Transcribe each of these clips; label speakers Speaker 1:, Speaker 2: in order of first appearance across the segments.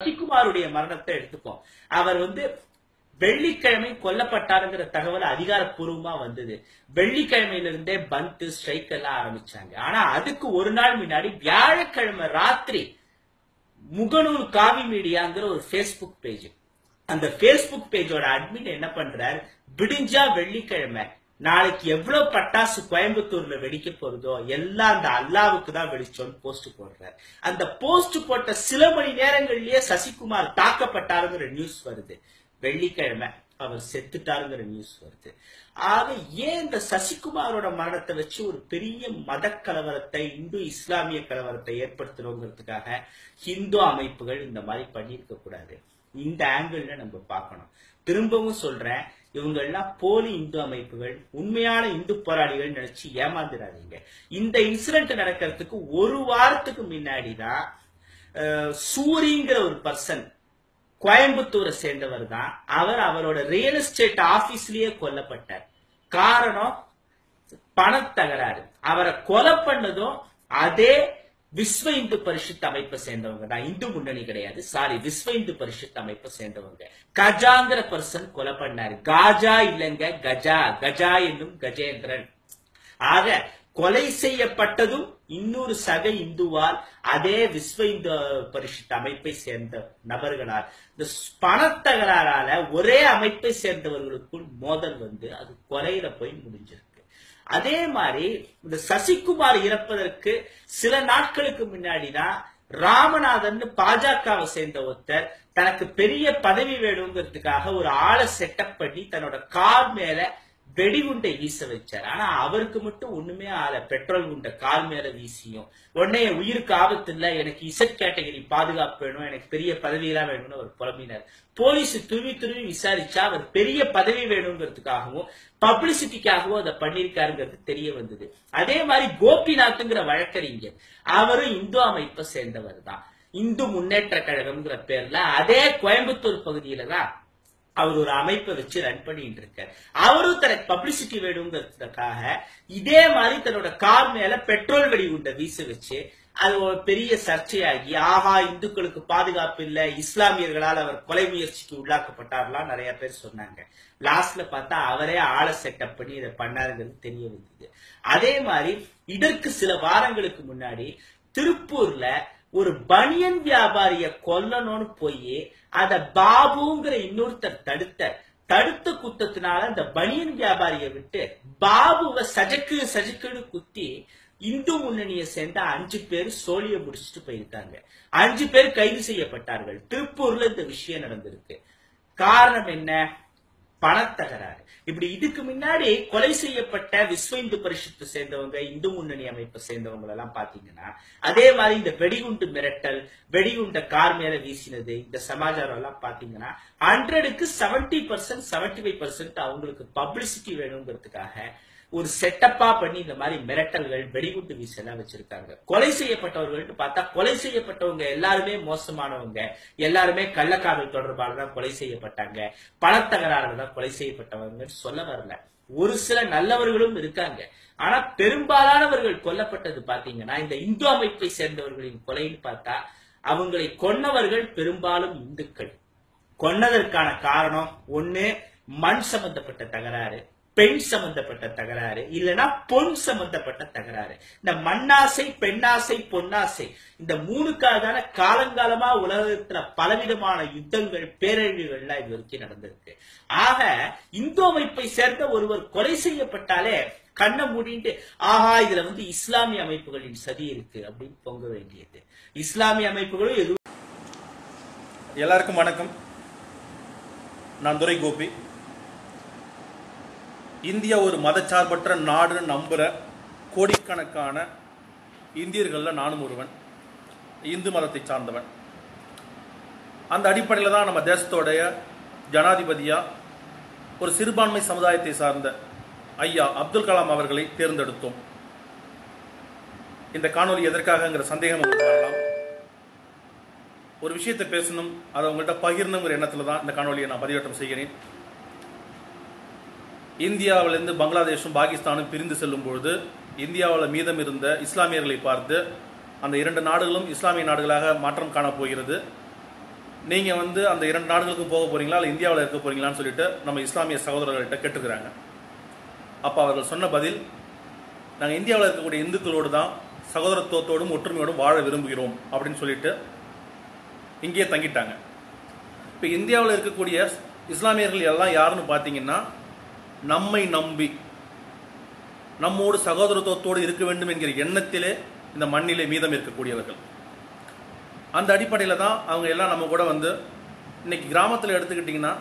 Speaker 1: சசிகுமாருடைய மரணத்தை எடுத்துப்போம். அவர் வெள்ளிக்கிழமை கொல்லப்பட்டாருங்கிற தகவல் அதிகாரப்பூர்வமா வந்தது. வெள்ளிக்கிழமையிலிருந்தே பந்த் ஸ்ட்ரைக் எல்லாம் ஆரம்பிச்சாங்க. ஆனா அதுக்கு ஒரு நாள் முன்னாடி வியாழக்கிழமை ராத்திரி முகநூல் காவி மீடியாங்கிற ஒரு Facebook பேஜ், அந்த Facebook பேஜோட அட்மின் என்ன பண்றார், விடிஞ்சா வெள்ளிக்கிழமை நாளைக்கு எவ்வளவு பட்டாசு கோயம்புத்தூர்ல வெடிக்க போறதோ எல்லாம் அந்த அல்லாவுக்கு தான் வெடிச்சோன்னு போஸ்ட் போடுறார். அந்த போஸ்ட் போட்ட சில மணி நேரங்களிலேயே சசிகுமார் தாக்கப்பட்டாருங்கிற நியூஸ் வருது. வெள்ளிக்கிழமை அவர் செத்துட்டாருங்கிற நியூஸ் வருது. ஆக ஏன் இந்த சசிகுமாரோட மரணத்தை வச்சு ஒரு பெரிய மத கலவரத்தை, இந்து இஸ்லாமிய கலவரத்தை ஏற்படுத்தணுங்கிறதுக்காக இந்து அமைப்புகள் இந்த மாதிரி பண்ணிருக்க கூடாது. இந்த ஆங்கிள் நம்ம பார்க்கணும். திரும்பவும் சொல்றேன், இவங்க எல்லாம் போலி இந்து அமைப்புகள், உண்மையான இந்து போராளிகள் நினைச்சு ஏமாந்துடாதீங்க. இந்த இன்சிடென்ட் நடக்கிறதுக்கு ஒரு வாரத்துக்கு முன்னாடிதான் சூரிங்கிற ஒரு பர்சன், கோயம்புத்தூரை சேர்ந்தவர் தான், அவர் அவரோட ரியல் எஸ்டேட் ஆபீஸ்லயே கொல்லப்பட்டார். காரணம் பணத்தகராறு. அவரை கொலை பண்ணதும் அதே விஸ்வ இந்து பரிஷத் அமைப்பை சேர்ந்தவங்க தான், இந்து முன்னணி கிடையாது, சாரி, விஸ்வ இந்து பரிஷத் அமைப்பை சேர்ந்தவங்க. கஜாங்கிற பர்சன் கொலை பண்ணாரு. காஜா இல்லங்க, கஜா, கஜா என்னும் கஜேந்திரன். ஆக கொலை செய்யப்பட்டதும் இன்னொரு சக இந்துவால், அதே விஸ்வ இந்து பரிஷத் அமைப்பை சேர்ந்த நபர்களால். இந்த பணத்தகராறால ஒரே அமைப்பை சேர்ந்தவர்களுக்குள் மோதல் அது கொலையில போய் முடிஞ்சிருக்கு. அதே மாதிரி இந்த சசிகுமார் இறப்பதற்கு சில நாட்களுக்கு முன்னாடிதான் ராமநாதன் பாஜகவை சேர்ந்த ஒருத்தர் தனக்கு பெரிய பதவி வேணுங்கிறதுக்காக ஒரு ஆளை செட்டப் பண்ணி தன்னோட கார் மேல வெடிகுண்டை வீச வச்சார். ஆனா அவருக்கு மட்டும் ஒண்ணுமே ஆள, பெட்ரோல் குண்டை கார் மேல வீசியும் உடனே உயிருக்கு ஆபத்து இல்ல, எனக்கு இசட் கேட்டகரி பாதுகாப்பு வேணும், எனக்கு பெரிய பதவியெல்லாம் வேணும்னு அவர் புலம்பினார். போலீஸ் துருவி விசாரிச்சா அவர் பெரிய பதவி வேணுங்கிறதுக்காகவும் பப்ளிசிட்டிக்காகவும் அதை பண்ணிருக்காருங்கிறது தெரிய வந்தது. அதே மாதிரி கோபிநாத்ங்கிற வழக்கறிஞர், அவரும் இந்து அமைப்பை சேர்ந்தவர் தான். இந்து முன்னேற்ற கழகம்ங்கிற பேர்ல அதே கோயம்புத்தூர் பகுதியில தான் அவர் ஒரு அமைப்பை வச்சு ரன் பண்ணிட்டு இருக்கார். அவரும் தனக்கு பப்ளிசிட்டி வேணுங்கிறதுக்காக இதே மாதிரி தன்னோட கார் மேல பெட்ரோல் வெடிகுண்டை வீச வச்சு அது ஒரு பெரிய சர்ச்சையாகி, ஆஹா இந்துக்களுக்கு பாதுகாப்பு இல்ல, இஸ்லாமியர்களால் அவர் கொலை முயற்சிக்கு உள்ளாக்கப்பட்டார்லாம் நிறைய பேர் சொன்னாங்க. லாஸ்ட்ல பார்த்தா அவரே ஆளை செட்டப் பண்ணி இதை பண்ணாருங்கிறது தெரிய வந்தது. அதே மாதிரி இதற்கு சில வாரங்களுக்கு முன்னாடி திருப்பூர்ல ஒரு பனியன் வியாபாரிய கொல்லணும்னு போய் அத பாபுங்கிற இன்னொருத்தர் தடுத்த குத்தத்தினால அந்த பனியன் வியாபாரிய விட்டு பாபுவை சஜக்குன்னு குத்தி இந்து முன்னணியை சேர்ந்த 5 பேர் சோழிய முடிச்சுட்டு போயிருக்காங்க. 5 பேர் கைது செய்யப்பட்டார்கள். திருப்பூர்ல இந்த விஷயம் நடந்திருக்கு. காரணம் என்ன? பணத்தகராறு. இப்படி இதுக்கு முன்னாடி கொலை செய்யப்பட்ட விஸ்வ இந்து பரிஷத்தை சேர்ந்தவங்க, இந்து முன்னணி அமைப்பை சேர்ந்தவங்க எல்லாம் பாத்தீங்கன்னா அதே மாதிரி இந்த வெடிகுண்டு மிரட்டல், வெடிகுண்ட கார் மேல வீசினது, இந்த சமாச்சாரம் எல்லாம் பாத்தீங்கன்னா 100க்கு 70%, 75% அவங்களுக்கு பப்ளிசிட்டி வேணுங்கிறதுக்காக ஒரு செட்டப்பா பண்ணி இந்த மாதிரி மிரட்டல்கள், வெடிகுண்டு வீசெல்லாம் வச்சிருக்காங்க. கொலை செய்யப்பட்டவர்கள் பார்த்தா கொலை செய்யப்பட்டவங்க எல்லாருமே மோசமானவங்க, எல்லாருமே கள்ளக்காதல் தொடர்பாக கொலை செய்யப்பட்டாங்க, பணத்தகராறு தான் கொலை செய்யப்பட்டவங்க சொல்ல வரல. ஒரு சில நல்லவர்களும் இருக்காங்க. ஆனா பெரும்பாலானவர்கள் கொல்லப்பட்டது பாத்தீங்கன்னா இந்த இந்து அமைப்பை சேர்ந்தவர்களின் கொலைன்னு பார்த்தா அவங்களை கொன்னவர்கள் பெரும்பாலும் இந்துக்கள். கொன்னதற்கான காரணம் ஒண்ணு மண் சம்பந்தப்பட்ட தகராறு, பெண் சம்பந்தப்பட்ட தகராறு, இல்லைன்னா பொன் சம்பந்தப்பட்ட தகராறு. இந்த மண்ணாசை, பெண்ணாசை, பொன்னாசை, இந்த 3க்காக காலங்காலமா உலகத்துல பலவிதமான யுத்தங்கள், பேரழிவுகள்லாம் இது வரைக்கும் நடந்திருக்கு. ஆக இந்து அமைப்பை சேர்ந்த ஒருவர் கொலை செய்யப்பட்டாலே கண்ணை மூடிட்டு ஆஹா இதுல இஸ்லாமிய அமைப்புகளின் சதி இருக்கு அப்படின்னு பொங்க வேண்டியது. இஸ்லாமிய அமைப்புகளும் எதுவும்.
Speaker 2: எல்லாருக்கும் வணக்கம். நான் துரை கோபி. இந்தியா ஒரு மதச்சார்பற்ற நாடு நம்புற கோடிக்கணக்கான இந்தியர்கள்ல நானும் ஒருவன், இந்து மதத்தை சார்ந்தவன். அந்த அடிப்படையில் தான் நம்ம தேசத்தோடைய ஜனாதிபதியா ஒரு சிறுபான்மை சமுதாயத்தை சார்ந்த ஐயா அப்துல் கலாம் அவர்களை தேர்ந்தெடுத்தோம். இந்த காணொலி எதற்காகங்கிற சந்தேகம் உங்களுக்கு வரலாம். ஒரு விஷயத்தை பேசணும், அதை உங்கள்கிட்ட பகிரணுங்கிற எண்ணத்துல தான் இந்த காணொலியை நான் பதிவேற்றம் செய்கிறேன். இந்தியாவிலிருந்து பங்களாதேஷும் பாகிஸ்தானும் பிரிந்து செல்லும் பொழுது இந்தியாவில் மீதம் இருந்த இஸ்லாமியர்களை பார்த்து அந்த 2 நாடுகளும் இஸ்லாமிய நாடுகளாக மாற்றம் காணப்போகிறது. நீங்கள் வந்து அந்த 2 நாடுகளுக்கும் போக போகிறீங்களா இல்லை இந்தியாவில் இருக்க போகிறீங்களான்னு சொல்லிட்டு நம்ம இஸ்லாமிய சகோதரர்கள்ட்ட கேட்டுக்கிறாங்க. அப்போ அவர்கள் சொன்ன பதில், நாங்கள் இந்தியாவில் இருக்கக்கூடிய இந்துக்களோடு தான் சகோதரத்துவத்தோடும் ஒற்றுமையோடும் வாழ விரும்புகிறோம் அப்படின்னு சொல்லிட்டு இங்கேயே தங்கிட்டாங்க. இப்போ இந்தியாவில் இருக்கக்கூடிய இஸ்லாமியர்கள் எல்லாம் யாருன்னு பார்த்தீங்கன்னா, நம்மை நம்பி நம்மோடு சகோதரத்துவத்தோடு இருக்க வேண்டும் என்கிற எண்ணத்திலே இந்த மண்ணிலே மீதம் இருக்கக்கூடியவர்கள். அந்த அடிப்படையில் தான் அவங்க எல்லாம் நம்ம கூட வந்து இன்னைக்கு கிராமத்தில் எடுத்துக்கிட்டிங்கன்னா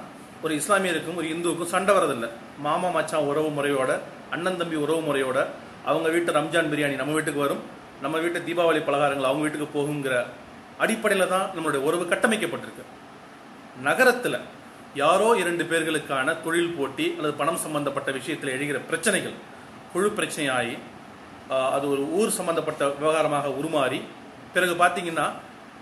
Speaker 2: ஒரு இஸ்லாமியருக்கும் ஒரு இந்துவுக்கும் சண்டை வரதில்லை. மாமா மச்சான் உறவு முறையோட, அண்ணன் தம்பி உறவு முறையோட அவங்க வீட்டு ரம்ஜான் பிரியாணி நம்ம வீட்டுக்கு வரும், நம்ம வீட்டு தீபாவளி பலகாரங்கள் அவங்க வீட்டுக்கு போகுங்கிற அடிப்படையில் தான் நம்மளுடைய உறவு கட்டமைக்கப்பட்டிருக்கு. நகரத்தில் யாரோ 2 பேர்களுக்கான தொழில் போட்டி அல்லது பணம் சம்பந்தப்பட்ட விஷயத்தில் எழுகிற பிரச்சனைகள் குழு பிரச்சனையாகி அது ஒரு ஊர் சம்பந்தப்பட்ட விவகாரமாக உருமாறி பிறகு பார்த்தீங்கன்னா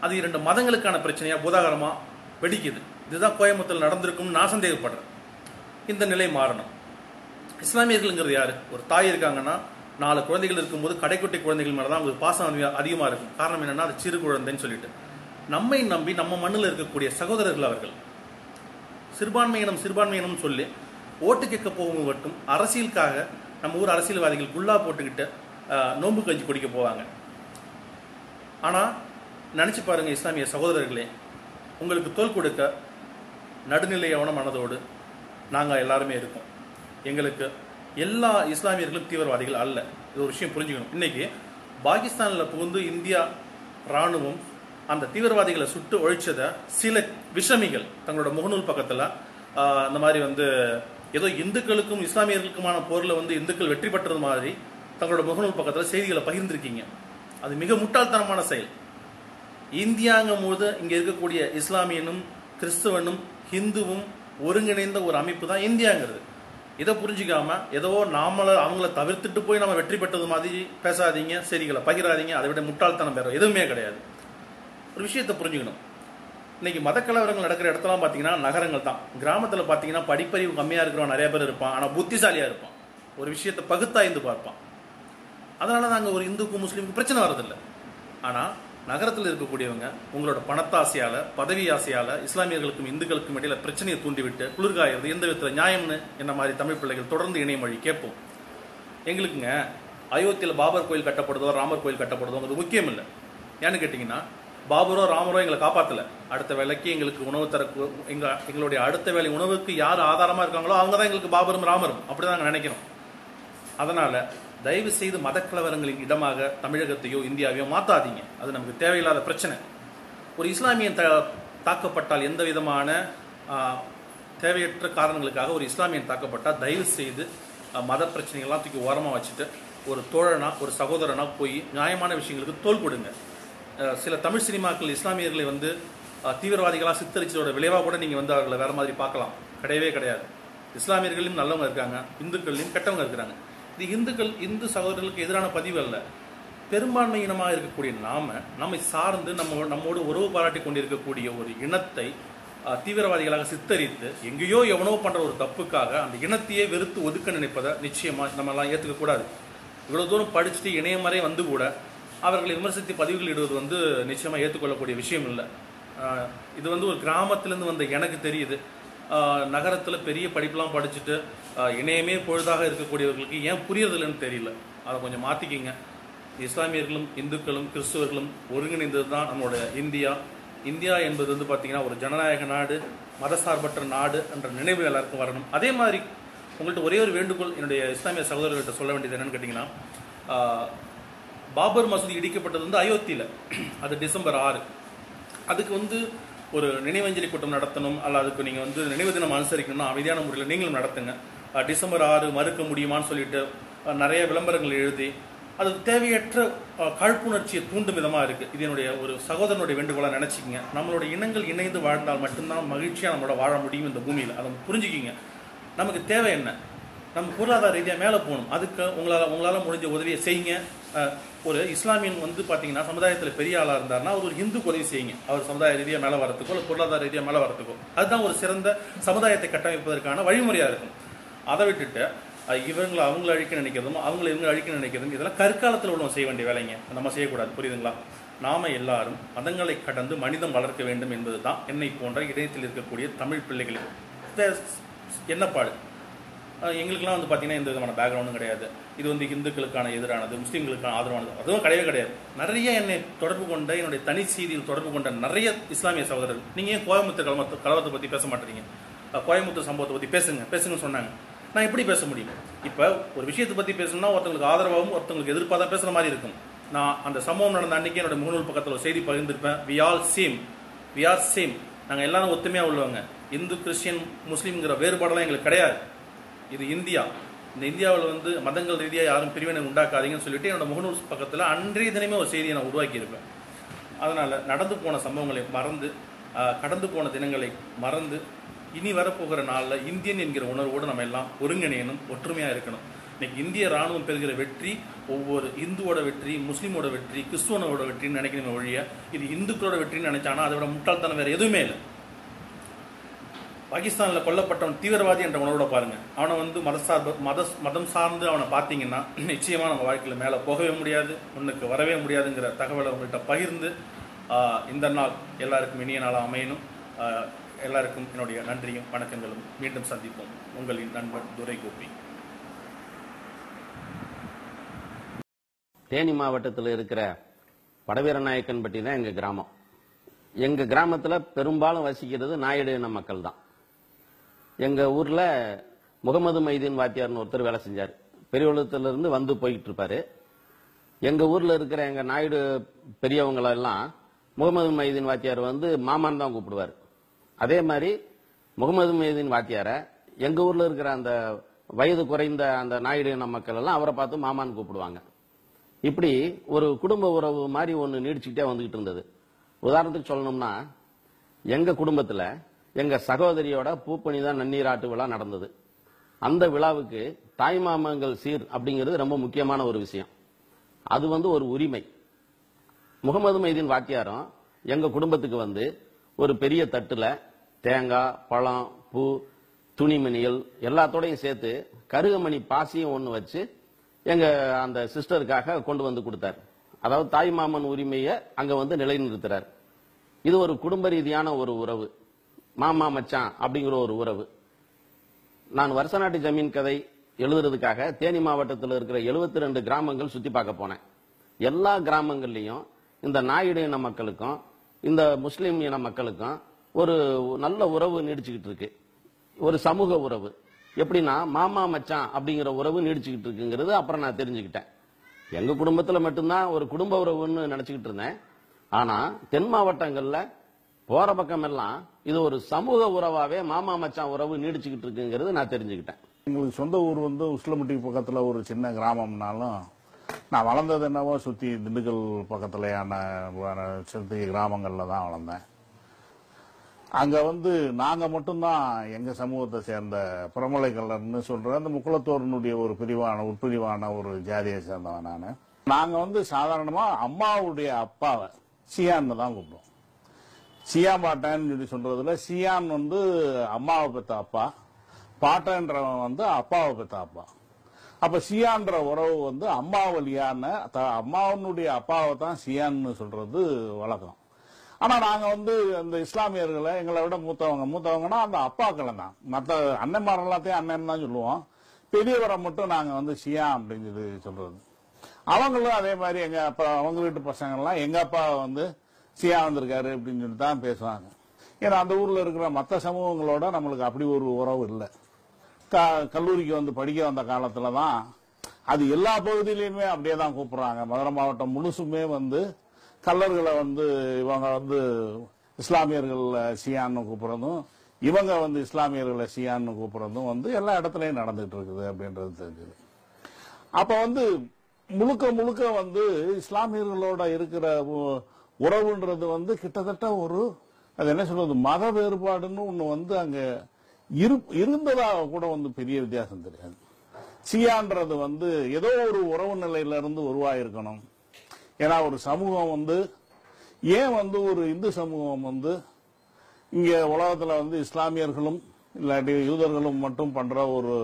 Speaker 2: அது 2 மதங்களுக்கான பிரச்சனையாக பூதாகரமாக வெடிக்குது. இதுதான் கோயம்புத்தூரில் நடந்திருக்கும்னு நான் சந்தேகப்படுறேன். இந்த நிலை மாறணும். இஸ்லாமியர்கள்ங்கிறது யார்? ஒரு தாய் இருக்காங்கன்னா 4 குழந்தைகள் இருக்கும்போது கடைக்குட்டி குழந்தைகள் மேலே தான் அவங்களுக்கு பாசம் அதிகமாக இருக்கும். காரணம் என்னென்னா அது சிறு குழந்தைன்னு சொல்லிட்டு. நம்மை நம்பி நம்ம மண்ணில் இருக்கக்கூடிய சகோதரர்கள் அவர்கள் சிறுபான்மையினம் சொல்லி ஓட்டு கேட்க போகும் மட்டும் அரசியலுக்காக நம்ம ஊர் அரசியல்வாதிகள் குல்லா போட்டுக்கிட்டு நோன்பு கஞ்சி குடிக்க போவாங்க. ஆனால் நினச்சி பாருங்க இஸ்லாமிய சகோதரர்களே, உங்களுக்கு தோல் கொடுக்க நடுநிலையான மனதோடு நாங்கள் எல்லாருமே இருக்கோம். எங்களுக்கு எல்லா இஸ்லாமியர்களும் தீவிரவாதிகள் அல்ல. இது ஒரு விஷயம் புரிஞ்சுக்கணும். இன்னைக்கு பாகிஸ்தானில் புகுந்து இந்தியா இராணுவம் அந்த தீவிரவாதிகளை சுட்டு ஒழிச்சதை சில விஷமிகள் தங்களோட முகநூல் பக்கத்தில் அந்த மாதிரி வந்து ஏதோ இந்துக்களுக்கும் இஸ்லாமியர்களுக்குமான போரில் வந்து இந்துக்கள் வெற்றி பெற்றது மாதிரி தங்களோட முகநூல் பக்கத்தில் செய்திகளை பகிர்ந்திருக்கீங்க. அது மிக முட்டாள்தனமான செயல். இந்தியாங்கும் போது இங்கே இருக்கக்கூடிய இஸ்லாமியனும் கிறிஸ்தவனும் ஹிந்துவும் ஒருங்கிணைந்த ஒரு அமைப்பு தான் இந்தியாங்கிறது. இதை புரிஞ்சிக்காம ஏதோ அவங்கள தவிர்த்துட்டு போய் நம்ம வெற்றி பெற்றது மாதிரி பேசாதீங்க, செய்திகளை பகிராதீங்க. அதை விட முட்டாள்தனம் வேற எதுவுமே கிடையாது. ஒரு விஷயத்தை புரிஞ்சுக்கணும். இன்னைக்கு மதக்கலவரங்கள் நடக்கிற இடத்துலாம் பார்த்தீங்கன்னா நகரங்கள் தான். கிராமத்தில் பார்த்தீங்கன்னா படிப்பறிவு கம்மியாக இருக்கிறவன் நிறைய பேர் இருப்பான், ஆனால் புத்திசாலியாக இருப்பான், ஒரு விஷயத்தை பகுத்தாய்ந்து பார்ப்பான். அதனால தான் அங்கே ஒரு இந்துக்கும் முஸ்லீமுக்கும் பிரச்சனை வரதில்லை. ஆனால் நகரத்தில் இருக்கக்கூடியவங்க உங்களோட பணத்தாசையால் பதவி ஆசையால் இஸ்லாமியர்களுக்கும் இந்துக்களுக்கும் இடையில பிரச்சனையை தூண்டிவிட்டு குளிர்காயிறது எந்த விதத்தில் நியாயம்னு என்ன மாதிரி தமிழ் பிள்ளைகள் தொடர்ந்து இணைய மொழி கேட்போம். எங்களுக்குங்க அயோத்தியில் பாபர் கோயில் கட்டப்படுதோ ராமர் கோயில் கட்டப்படுதோங்கிறது முக்கியம் இல்லை. ஏன்னு கேட்டிங்கன்னா பாபரோ ராமரோ எங்களை காப்பாற்றலை. அடுத்த வேலைக்கு எங்களுக்கு உணவு தர எங்களுடைய அடுத்த வேலை உணவுக்கு யார் ஆதாரமாக இருக்காங்களோ அவங்க தான் எங்களுக்கு பாபரும் ராமரும். அப்படி தான் நாங்கள் நினைக்கிறோம். அதனால் தயவு செய்து மதக்கலவரங்களின் இடமாக தமிழகத்தையோ இந்தியாவையோ மாற்றாதீங்க. அது நமக்கு தேவையில்லாத பிரச்சனை. ஒரு இஸ்லாமியன் தாக்கப்பட்டால் எந்த விதமான தேவையற்ற காரணங்களுக்காக ஒரு இஸ்லாமியன் தாக்கப்பட்டால் தயவு செய்து மத பிரச்சனைகள்லாம் தூக்கி ஓரமாக வச்சுட்டு ஒரு தோழனா ஒரு சகோதரனா போய் நியாயமான விஷயங்களுக்கு தோல் கொடுங்க. சில தமிழ் சினிமாக்கள் இஸ்லாமியர்களை வந்து தீவிரவாதிகளாக சித்தரிச்சதோட விளைவாக கூட நீங்கள் வந்து அவர்களை வேறு மாதிரி பார்க்கலாம். கிடையவே கிடையாது. இஸ்லாமியர்களையும் நல்லவங்க இருக்காங்க, இந்துக்கள்லையும் கெட்டவங்க இருக்கிறாங்க. இது இந்து சகோதரர்களுக்கு எதிரான பதிவு அல்ல. பெரும்பான்மை இனமாக இருக்கக்கூடிய நம்மை சார்ந்து நம்மோடு உறவு பாராட்டி கொண்டிருக்கக்கூடிய ஒரு இனத்தை தீவிரவாதிகளாக சித்தரித்து எங்கேயோ எவனோ பண்ணுற ஒரு தப்புக்காக அந்த இனத்தையே வெறுத்து ஒதுக்க நினைப்பதை நிச்சயமாக நம்மெல்லாம் ஏற்றுக்கக்கூடாது. இவ்வளோ தூரம் படிச்சுட்டு இணையம் வரை வந்து கூட அவர்களை விமர்சித்து பதிவுகள் இடுவது வந்து நிச்சயமாக ஏற்றுக்கொள்ளக்கூடிய விஷயம் இல்லை. இது வந்து ஒரு கிராமத்திலேருந்து வந்த எனக்கு தெரியுது. நகரத்தில் பெரிய படிப்பெலாம் படிச்சுட்டு இணையமே பொழுதாக இருக்கக்கூடியவர்களுக்கு ஏன் புரியறதில்லைன்னு தெரியல. அதை கொஞ்சம் மாற்றிக்கிங்க. இஸ்லாமியர்களும் இந்துக்களும் கிறிஸ்துவர்களும் ஒருங்கிணைந்தது தான் நம்மளோட இந்தியா என்பது வந்து பார்த்திங்கன்னா ஒரு ஜனநாயக நாடு, மதசார்பற்ற நாடு என்ற நினைவு எல்லாருக்கும் வரணும். அதே மாதிரி உங்கள்கிட்ட ஒரே ஒரு வேண்டுகோள் என்னுடைய இஸ்லாமிய சகோதரர்கள்ட்ட சொல்ல வேண்டியது என்னன்னு கேட்டிங்கன்னா, பாபர் மசூதி இடிக்கப்பட்டது வந்து அயோத்தியில், அது டிசம்பர் 6. அதுக்கு வந்து ஒரு நினைவஞ்சலி கூட்டம் நடத்தணும், அல்ல அதுக்கு நீங்கள் வந்து நினைவு தினம் அனுசரிக்கணும்னா அமைதியான முறையில் நீங்களும் நடத்துங்க. டிசம்பர் 6 மறுக்க முடியுமான்னு சொல்லிட்டு நிறைய விளம்பரங்கள் எழுதி அது தேவையற்ற காழ்ப்புணர்ச்சியை தூண்டும் விதமாக இருக்குது. இது என்னுடைய ஒரு சகோதரனுடைய வேண்டுகோளாக நினச்சிக்கிங்க. நம்மளுடைய இனங்கள் இணைந்து வாழ்ந்தால் மட்டும்தான் மகிழ்ச்சியாக நம்மளோட வாழ முடியும் இந்த பூமியில். அதை புரிஞ்சுக்கிங்க. நமக்கு தேவை என்ன? நம்ம பொருளாதார ரீதியாக மேலே போகணும். அதுக்கு உங்களால் முடிஞ்ச உதவியை செய்யுங்க. ஒரு இஸ்லாமியன் வந்து பார்த்தீங்கன்னா சமுதாயத்தில் பெரிய ஆளாக இருந்தார்னா அவர் ஒரு ஹிந்துக்கு உதவி செய்யுங்க. அவர் சமுதாய ரீதியாக மேலே வரத்துக்கோ இல்லை பொருளாதார ரீதியாக மேலே வரத்துக்கோ அதுதான் ஒரு சிறந்த சமுதாயத்தை கட்டமைப்பதற்கான வழிமுறையாக இருக்கும். அதை விட்டுட்டு அவங்கள அழிக்க நினைக்கிறதும் இவங்களை அழிக்க நினைக்கிறதும் இதெல்லாம் கற்காலத்தில் உள்ளவங்க செய்ய வேண்டிய வேலைங்க. நம்ம செய்யக்கூடாது. புரியுதுங்களா? நாம எல்லாரும் மதங்களை கடந்து மனிதம் வளர்க்க வேண்டும் என்பதுதான் என்னை போன்ற இடையத்தில் இருக்கக்கூடிய தமிழ் பிள்ளைகளின் எண்ணப்பாடு. எங்களுக்கெல்லாம் வந்து பார்த்தீங்கன்னா எந்த விதமான பேக்ரவுண்டும் கிடையாது. இது வந்து இந்துக்களுக்கான எதிரானது, முஸ்லீம்களுக்கான ஆதரவானது அதுவும் கிடையவே கிடையாது. நிறைய என்னை தொடர்பு கொண்ட, என்னுடைய தனி செய்தியில் தொடர்பு கொண்ட நிறைய இஸ்லாமிய சகோதரர்கள், நீங்கள் ஏன் கோயம்புத்தூர் கலவரத்தை பற்றி பேச மாட்டேறீங்க, கோயம்புத்தூர் சம்பவத்தை பற்றி பேசுங்கன்னு சொன்னாங்க. நான் எப்படி பேச முடியும்? இப்போ ஒரு விஷயத்தை பற்றி பேசணும்னா ஒருத்தங்களுக்கு ஆதரவாகவும் ஒருத்தங்களுக்கு எதிர்ப்பாக தான் பேசுகிற மாதிரி இருக்கும். நான் அந்த சம்பவம் நடந்த அன்றைக்கி என்னோட முகநூல் பக்கத்தில் ஒரு செய்தி பகிர்ந்திருப்பேன். வி ஆர் சேம், நாங்கள் எல்லாரும் ஒத்துமையாக உள்ளவங்க, இந்து கிறிஸ்டியன் முஸ்லீம்ங்கிற வேறுபாடெல்லாம் எங்களுக்கு கிடையாது. இது இந்தியா. இந்த இந்தியாவில் வந்து மதங்கள் ரீதியாக யாரும் பிரிவினை உண்டாக்காதீங்கன்னு சொல்லிட்டு என்னோட முகநூல் பக்கத்தில் அன்றைய தினமே ஒரு செய்தியை நான் உருவாக்கியிருப்பேன். அதனால் நடந்து போன சம்பவங்களை மறந்து, கடந்து போன தினங்களை மறந்து, இனி வரப்போகிற நாளில் இந்தியன் என்கிற உணர்வோடு நம்ம எல்லாம் ஒருங்கிணையணும், ஒற்றுமையாக இருக்கணும். இன்னைக்கு இந்திய ராணுவம் பெறுகிற வெற்றி ஒவ்வொரு இந்துவோட வெற்றி, முஸ்லீமோட வெற்றி, கிறிஸ்துவனோட வெற்றின்னு நினைக்கணும் ஒழிய இது இந்துக்களோட வெற்றின்னு நினைச்சானா அதை விட முட்டாள்தனம் வேறு எதுவுமே இல்லை. பாகிஸ்தானில் கொல்லப்பட்டவன் தீவிரவாதி என்ற உணர்வோட பாருங்க. அவனை வந்து மதம் சார்ந்து அவனை பார்த்தீங்கன்னா நிச்சயமாக நம்ம வாழ்க்கையில் மேலே போகவே முடியாது, முன்னுக்கு வரவே முடியாதுங்கிற தகவலை உங்கள்கிட்ட பகிர்ந்து இந்த நாள் எல்லாருக்கும் இனிய நாளாக அமையணும். எல்லாருக்கும் என்னுடைய நன்றியும் வணக்கங்களும். மீண்டும் சந்திப்போம். உங்களின் நண்பன் துரை கோபி.
Speaker 3: தேனி மாவட்டத்தில் இருக்கிற படவீரநாயக்கன்பட்டி தான் எங்க கிராமம். எங்க கிராமத்தில் பெரும்பாலும் வசிக்கிறது நாயுடு இன மக்கள் தான். எங்க ஊர்ல முகமது மைதீன் வாத்தியார்னு ஒருத்தர் வேலை செஞ்சார். பெரியவளத்திலிருந்து வந்து போயிட்டு இருப்பாரு. எங்க ஊர்ல இருக்கிற எங்க நாயுடு பெரியவங்களெல்லாம் முகமது மைதீன் வாத்தியார் வந்து மாமான் தான் கூப்பிடுவார். அதே மாதிரி முகமது மைதீன் வாத்தியார எங்க ஊர்ல இருக்கிற அந்த வயது குறைந்த அந்த நாயுடு இன மக்கள் எல்லாம் அவரை பார்த்து மாமான்னு கூப்பிடுவாங்க. இப்படி ஒரு குடும்ப உறவு மாதிரி ஒன்று நீடிச்சுக்கிட்டே வந்துகிட்டு இருந்தது. உதாரணத்துக்கு சொல்லணும்னா, எங்க குடும்பத்துல எங்க சகோதரியோட பூப்பணிதான் நன்னீராட்டு விழா நடந்தது. அந்த விழாவுக்கு தாய்மாமங்கள் சீர் அப்படிங்கிறது ரொம்ப முக்கியமான ஒரு விஷயம். அது வந்து ஒரு உரிமை. முகமது மைதீன் வாத்தியாரும் எங்க குடும்பத்துக்கு வந்து ஒரு பெரிய தட்டுல தேங்காய், பழம், பூ, துணிமணிகள் எல்லாத்தோடையும் சேர்த்து கருகமணி பாசியும் ஒன்று வச்சு எங்க அந்த சிஸ்டருக்காக கொண்டு வந்து கொடுத்தார். அதாவது தாய்மாமன் உரிமையை அங்க வந்து நிலைநிறுத்துறார். இது ஒரு குடும்ப ரீதியான ஒரு உறவு, மாமா மச்சான் அப்படிங்கிற ஒரு உறவு. நான் வருஷநாட்டு ஜமீன் கதை எழுதுறதுக்காக தேனி மாவட்டத்தில் இருக்கிற 72 கிராமங்கள் சுத்தி பார்க்க போனேன். எல்லா கிராமங்கள்லயும் இந்த நாயுடு இன மக்களுக்கும் இந்த முஸ்லீம் இன மக்களுக்கும் ஒரு நல்ல உறவு நீடிச்சுக்கிட்டு இருக்கு. ஒரு சமூக உறவு. எப்படின்னா மாமா மச்சான் அப்படிங்கிற உறவு நீடிச்சுக்கிட்டு இருக்குங்கிறது அப்புறம் நான் தெரிஞ்சுக்கிட்டேன். எங்க குடும்பத்துல மட்டும்தான் ஒரு குடும்ப உறவுன்னு நினைச்சுக்கிட்டு இருந்தேன். ஆனா தென் மாவட்டங்கள்ல போற பக்கம் எல்லாம் இது ஒரு சமூக உறவாவே மாமா மச்சான் உறவு நீடிச்சுக்கிட்டு இருக்குங்கிறது நான் தெரிஞ்சுக்கிட்டேன்.
Speaker 4: எங்களுக்கு சொந்த ஊர் வந்து உஸ்லம்பட்டி பக்கத்துல ஒரு சின்ன கிராமம்னாலும் நான் வளர்ந்தது என்னவோ சுத்தி திண்டுக்கல் பக்கத்துலயான சுத்தி கிராமங்கள்ல தான் வளர்ந்தேன். அங்க வந்து நாங்க மட்டும்தான் எங்க சமூகத்தை சேர்ந்த பிரமலை கல்லர்னு சொல்ற அந்த முக்குளத்தோரனுடைய ஒரு உட்பிரிவான ஒரு ஜாதியை சேர்ந்தவன் நானு. நாங்க வந்து சாதாரணமா அம்மாவுடைய அப்பாவை சியான்னு தான் கூப்பிடுவோம். சியா பாட்டன்னு சொல்லி சொல்றதுல சியான் வந்து அம்மாவை பெற்ற அப்பா, பாட்டன்றவன் வந்து அப்பாவை பெற்ற அப்பா. அப்ப சியான்ற உறவு வந்து அம்மா வழியான அம்மாவனுடைய அப்பாவை தான் சியான்னு சொல்றது வழக்கம். ஆனா நாங்க வந்து அந்த இஸ்லாமியர்களை எங்களை விட மூத்தவங்கன்னா அந்த அப்பாக்களை தான், மற்ற அண்ணன்மார் எல்லாத்தையும் அண்ணன் தான் சொல்லுவோம். பெரியவரை மட்டும் நாங்க வந்து சியா அப்படின்னு சொல்லி சொல்றது. அவங்களும் அதே மாதிரி எங்க அப்பா, அவங்க வீட்டு பசங்கள்லாம் எங்க அப்பா வந்து சியா வந்திருக்காரு அப்படின்னு சொல்லி தான் பேசுவாங்க. ஏன்னா அந்த ஊர்ல இருக்கிற மற்ற சமூகங்களோட நம்மளுக்கு அப்படி ஒரு உறவு இல்லை. கல்லூரிக்கு வந்து படிக்க வந்த காலத்துல தான் அது எல்லா பகுதியிலையுமே அப்படியே தான் கூப்பிடுறாங்க. மதுரை மாவட்டம் முழுசுமே வந்து கல்லர்களை வந்து இவங்க வந்து இஸ்லாமியர்கள் சியான்னு கூப்பிடுறதும், இவங்க வந்து இஸ்லாமியர்களை சியான்னு கூப்பிடுறதும் வந்து எல்லா இடத்துலயும் நடந்துட்டு இருக்குது அப்படின்றது தெரிஞ்சது. அப்ப வந்து முழுக்க வந்து இஸ்லாமியர்களோட இருக்கிற உறவுன்றது வந்து கிட்டத்தட்ட ஒரு அது என்ன சொல்றது மத வேறுபாடுன்னு ஒண்ணு வந்து அங்க இருந்ததா கூட வந்து பெரிய வித்தியாசம் தெரியாது. சியான்றது வந்து ஏதோ ஒரு உறவு நிலையில இருந்து உருவாயிருக்கணும். ஏன்னா ஒரு சமூகம் வந்து ஏன் வந்து ஒரு இந்து சமூகம் வந்து இங்க உலகத்துல வந்து இஸ்லாமியர்களும் இல்லாட்டி யூதர்களும் மட்டும் பண்ற ஒரு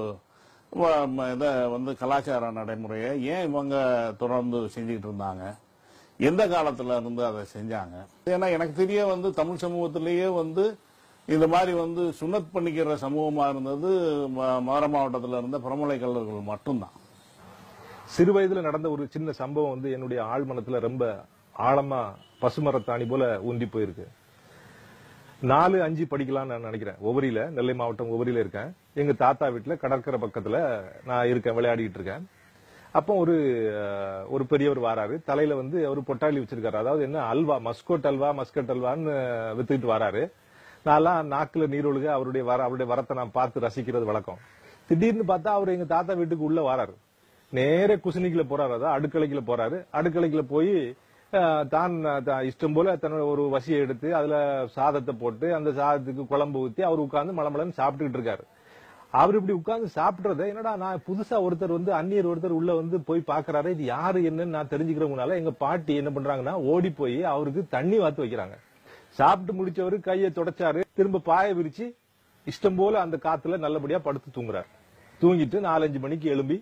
Speaker 4: இதை வந்து கலாச்சார நடைமுறையை ஏன் இவங்க தொடர்ந்து செஞ்சுக்கிட்டு இருந்தாங்க, எந்த காலத்துல இருந்து அதை செஞ்சாங்க? ஏன்னா எனக்கு தெரிய தமிழ் சமூகத்திலேயே இந்த மாதிரி சுன்னத் பண்ணிக்கிற சமூகமா இருந்தது மதுரை மாவட்டத்தில் இருந்த பிரமலை கல்லர்கள் மட்டும்தான்.
Speaker 5: சிறு வயதுல நடந்த ஒரு சின்ன சம்பவம் என்னுடைய ஆழ்மனத்துல ரொம்ப ஆழமா பசுமரத்தாணி போல ஊன்றி போயிருக்கு. 4-5 படிக்கலாம்னு நான் நினைக்கிறேன். ஒவரியில, நெல்லை மாவட்டம் ஒவரியில இருக்கேன். எங்க தாத்தா வீட்டுல கடற்கரை பக்கத்துல நான் இருக்கேன், விளையாடிட்டு இருக்கேன். அப்போ ஒரு பெரியவர் வராரு. தலையில அவர் பொட்டாளி வச்சிருக்காரு. அதாவது என்ன, அல்வா, மஸ்கட் அல்வான்னு வித்துக்கிட்டு வராரு. நான்லாம் நாக்குல நீரொழுக அவருடைய வரத்தை நான் பார்த்து ரசிக்கிறது வழக்கம். திடீர்னு பார்த்தா அவர் எங்க தாத்தா வீட்டுக்கு உள்ள வராரு. நேர குசினிக்குள்ள போறாரு, அதாவது அடுக்கலைக்குள்ள போறாரு. அடுக்கலைக்குள்ள போய் தான் இஷ்டம் போல தன்னோட ஒரு வசியை எடுத்து அதுல சாதத்தை போட்டு அந்த சாதத்துக்கு குழம்பு ஊத்தி அவர் உட்கார்ந்து மலமலன்னு சாப்பிட்டுக்கிட்டு இருக்காரு. அவர் இப்படி உட்கார்ந்து சாப்பிடுறத என்னடா நான் புதுசா ஒருத்தர் அந்நியர் ஒருத்தர் உள்ள போய் பாக்குறாரு. இது யாரு என்னன்னு நான் தெரிஞ்சுக்கிறவங்கனால எங்க பாட்டி என்ன பண்றாங்கன்னா ஓடி போய் அவருக்கு தண்ணி வாத்து வைக்கிறாங்க. சாப்பிட்டு முடிச்சவரு கையை தொடச்சாரு, திரும்ப பாய விரிச்சு இஷ்டம் போல அந்த காத்துல நல்லபடியா படுத்து தூங்குறாரு. தூங்கிட்டு 4-5 மணிக்கு எழும்பி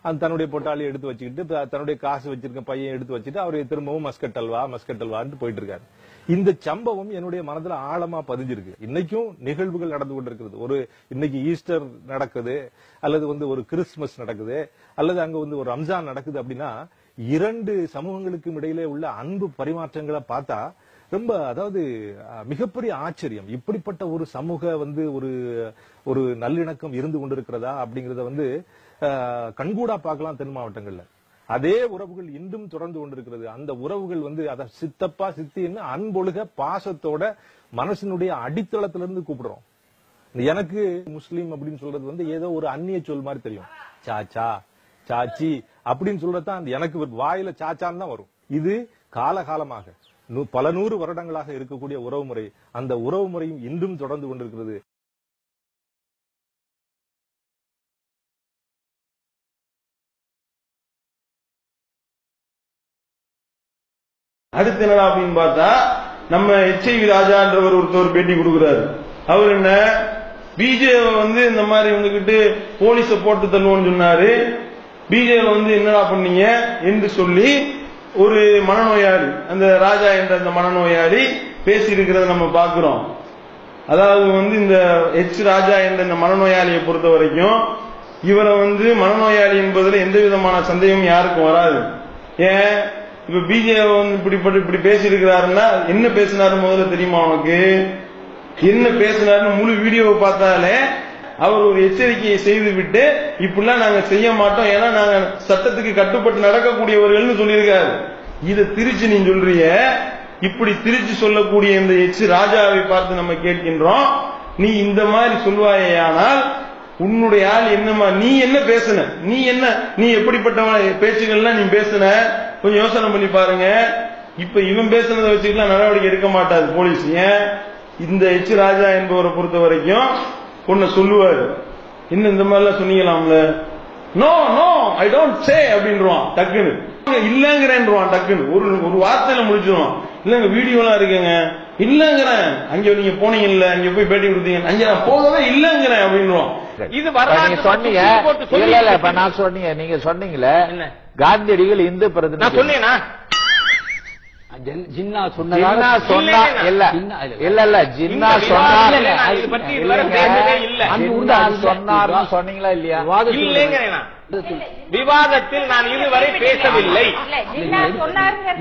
Speaker 5: அந்த தன்னுடைய பொட்டாளி எடுத்து வச்சுக்கிட்டு தன்னுடைய காசு வச்சிருக்க பையன் எடுத்து வச்சுட்டு அவரு திரும்பவும் மஸ்கட் அல்வான்னு போயிட்டு இருக்காரு. இந்த சம்பவம் என்னுடைய மனதுல ஆழமா பதிஞ்சிருக்கு. இன்னைக்கும் நிகழ்வுகள் நடந்து கொண்டிருக்கிறது. இன்னைக்கு ஈஸ்டர் நடக்குது, அல்லது ஒரு கிறிஸ்துமஸ் நடக்குது, அல்லது அங்க ஒரு ரம்ஜான் நடக்குது அப்படின்னா 2 சமூகங்களுக்கும் இடையிலே உள்ள அன்பு பரிமாற்றங்களை பார்த்தா ரொம்ப, அதாவது மிகப்பெரிய ஆச்சரியம். இப்படிப்பட்ட ஒரு சமூக ஒரு நல்லிணக்கம் இருந்து கொண்டிருக்கிறதா அப்படிங்கறத கண்கூடா பார்க்கலாம் தென் மாவட்டங்கள்ல. அதே உறவுகள் இன்றும் தொடர்ந்து கொண்டிருக்கிறது. அந்த உறவுகள் அத சித்தப்பா சித்தின்னு அன்பொழுக பாசத்தோட மனசினுடைய அடித்தளத்திலிருந்து கூப்பிடுறோம். எனக்கு முஸ்லீம் அப்படின்னு சொல்றது ஏதோ ஒரு அந்நிய சொல் மாதிரி தெரியும். சாச்சா, சாச்சி அப்படின்னு சொல்றதுதான் எனக்கு வாயில சாச்சான்னு தான் வரும். இது காலகாலமாக பல 100 வருடங்களாக இருக்கக்கூடிய உறவு முறை. அந்த உறவு முறையும் இன்றும் தொடர்ந்து கொண்டிருக்கிறது.
Speaker 6: அடுத்து என்ன அப்படின்னு பார்த்தா, நம்ம HIV ராஜான்றவர் ஒருத்தர் பேட்டி கொடுக்கிறாரு. அவர் என்ன, பிஜேவை இந்த மாதிரி வந்துகிட்டு போலீஸ போட்டு தள்ளுவோம்னு சொன்னாரு. பிஜேவை என்னடா பண்ணீங்க என்று சொல்லி ஒரு மனநோயாளி, அந்த ராஜா என்ற அந்த மனநோயாளி பேசி இருக்கிறத நம்ம பார்க்கிறோம். அதாவது இந்த ராஜா என்ற இந்த மனநோயாளியை பொறுத்த வரைக்கும் இவரை மனநோயாளி என்பதில் எந்த விதமான சந்தேகமும் யாருக்கும் வராது. ஏன் இப்ப பிஜேபி இப்படி பேசி இருக்கிறாருன்னா என்ன பேசினாரு முதல்ல தெரியுமா உனக்கு? என்ன பேசினாருன்னு முழு வீடியோவை பார்த்தாலே அவர் ஒரு எச்சரிக்கையை செய்து விட்டு இப்படிலாம் நாங்க செய்ய மாட்டோம், ஏன்னா நாங்க சட்டத்துக்கு கட்டுப்பட்டு நடக்கக்கூடியவர்கள் சொல்லியிருக்காரு. இதை திருச்சி நீ சொல்றிய, இப்படி திருச்சி சொல்லக்கூடிய இந்த ராஜாவை பார்த்து நம்ம கேட்கின்றோம், நீ இந்த மாதிரி சொல்வாயானால் உன்னுடைய ஆள் என்னமா, நீ என்ன பேசுன, நீ எப்படிப்பட்ட பேச்சுகள்லாம் நீ பேசுன, கொஞ்சம் யோசனை பண்ணி பாருங்க. இப்ப இவன் பேசுனதை வச்சுக்கலாம் நடவடிக்கை எடுக்க மாட்டாது போலீஸ். ஏன், இந்த ராஜா என்பவரை பொறுத்த வரைக்கும் ஒன்னு சொல்லுவாரு, இன்னும் இந்த மாதிரி எல்லாம் சொன்னீங்களாம்ல, no no I don't say அப்படின்றான் டக்குன்னு, இல்லங்கிறேன் டக்குன்னு ஒரு வார்த்தையில முடிச்சிருவான். இல்லங்க வீடியோ எல்லாம் இருக்குங்க, இல்லங்கிறேன், அங்க நீங்க போனீங்கல்ல, அங்க போய் பேட்டி கொடுத்தீங்க, அங்க நான் போகவே இல்லங்கிறேன் அப்படின்றான்.
Speaker 7: இது சொன்னீங்க இல்ல இப்ப நான் சொன்னீங்க, நீங்க சொன்னீங்களே காந்தியடிகள் இந்து பிரதிநிதி, நான் சொன்னேனா? ஜின்னா சொன்னா இல்ல ஜின்னா சொன்னார் சொன்னீங்களா இல்லையா? விவாதத்தில் நான் இதுவரை பேசவில்லை.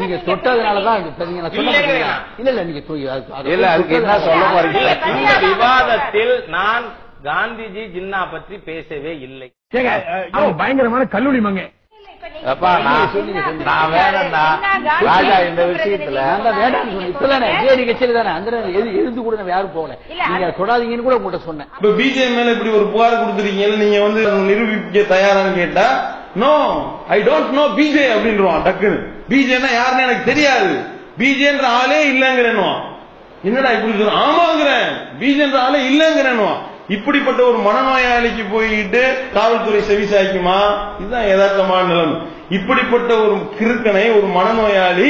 Speaker 7: நீங்க தொட்டதுனாலதான் இல்ல நீங்க என்ன சொல்ல போறீங்க? இந்த விவாதத்தில் நான் காந்திஜி ஜின்னா பற்றி பேசவே இல்லை.
Speaker 8: பயங்கரமான கல்லூரி மங்க
Speaker 7: நான் வேணா ராஜா இந்த விஷயத்துல இருந்து கூட யாரும் போகல, நீங்க சொல்லாதீங்கன்னு கூட உங்கள்கிட்ட சொன்னேன்.
Speaker 6: இப்ப பிஜேபி மேல இப்படி ஒரு புகார் கொடுத்துருக்கீங்க, நீங்க நிரூபிக்க தயாரான்னு கேட்டா no I don't know PJ அப்படின்றான் டக்குன்னு. பிஜேனா யாருன்னு எனக்கு தெரியாது, பிஜேன்ற ஆளே இல்லங்கிறேன். என்னடா இப்படி சொல்ற? ஆமாங்கிறேன், பிஜேன்ற ஆளே இல்லங்கிறேன். இப்படிப்பட்ட ஒரு மனநோயாளிக்கு போயிட்டு காவல்துறை செவிசாய்க்குமா? இதுதான் யதார்த்தமான நிலைமை. இப்படிப்பட்ட ஒரு கிறுக்கனை, ஒரு மனநோயாளி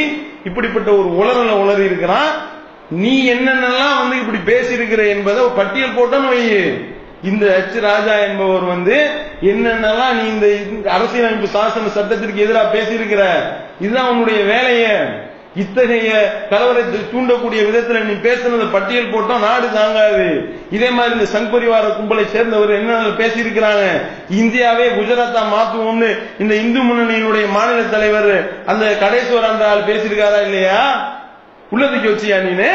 Speaker 6: இப்படிப்பட்ட ஒரு உளறி இருக்கிறான். நீ என்னென்னலாம் இப்படி பேசி இருக்கிற என்பதை பட்டியல் போட்டோன்னு வை. இந்த ராஜா என்பவர் என்னென்னலாம் நீ இந்த அரசியலமைப்பு சாசன சட்டத்திற்கு எதிராக பேசியிருக்கிற, இதுதான் உன்னுடைய வேலைய. இத்தகைய கலவரத்தை தூண்டக்கூடிய விதத்துல நீ பேசுனதை பட்டியல் போட்டோம் நாடு தாங்காது. இதே மாதிரி இந்த சங் பரிவார கும்பலை சேர்ந்தவர் என்ன பேசி இருக்கிறாங்க, இந்தியாவே குஜராத்தா மாத்துவோம்னு இந்த இந்து முன்னணியினுடைய மாநில தலைவர் அந்த கடைசோர் அந்த ஆள் பேசியிருக்காரா இல்லையா? உள்ளதுக்கு வச்சியா நீனு?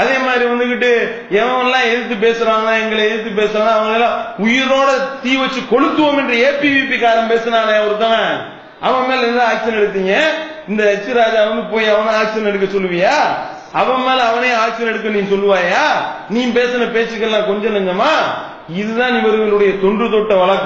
Speaker 6: அதே மாதிரி வந்துகிட்டு எவன்லாம் எதிர்த்து பேசுறாங்க, எங்களை எதிர்த்து பேசுறாங்க, அவங்க எல்லாம் உயிரோட தீ வச்சு கொளுத்துவோம் என்று ஏபிவிபி காரன் பேசினானே ஒருத்தவன், அவன் மேல என்ன ஆக்ஷன் எடுத்தீங்க? இந்த எச் ராஜா வந்து போய் அவனை ஆக்ஷன் எடுக்க சொல்லுவியா? அவன் மேல அவனே ஆக்ஷன் எடுக்க நீ சொல்லுவாயா? நீ பேசின பேச்சுக்கெல்லாம் கொஞ்சம் நெஞ்சமா? இதுதான் இவர்களுடைய தொன்று தொட்ட வழக்கு.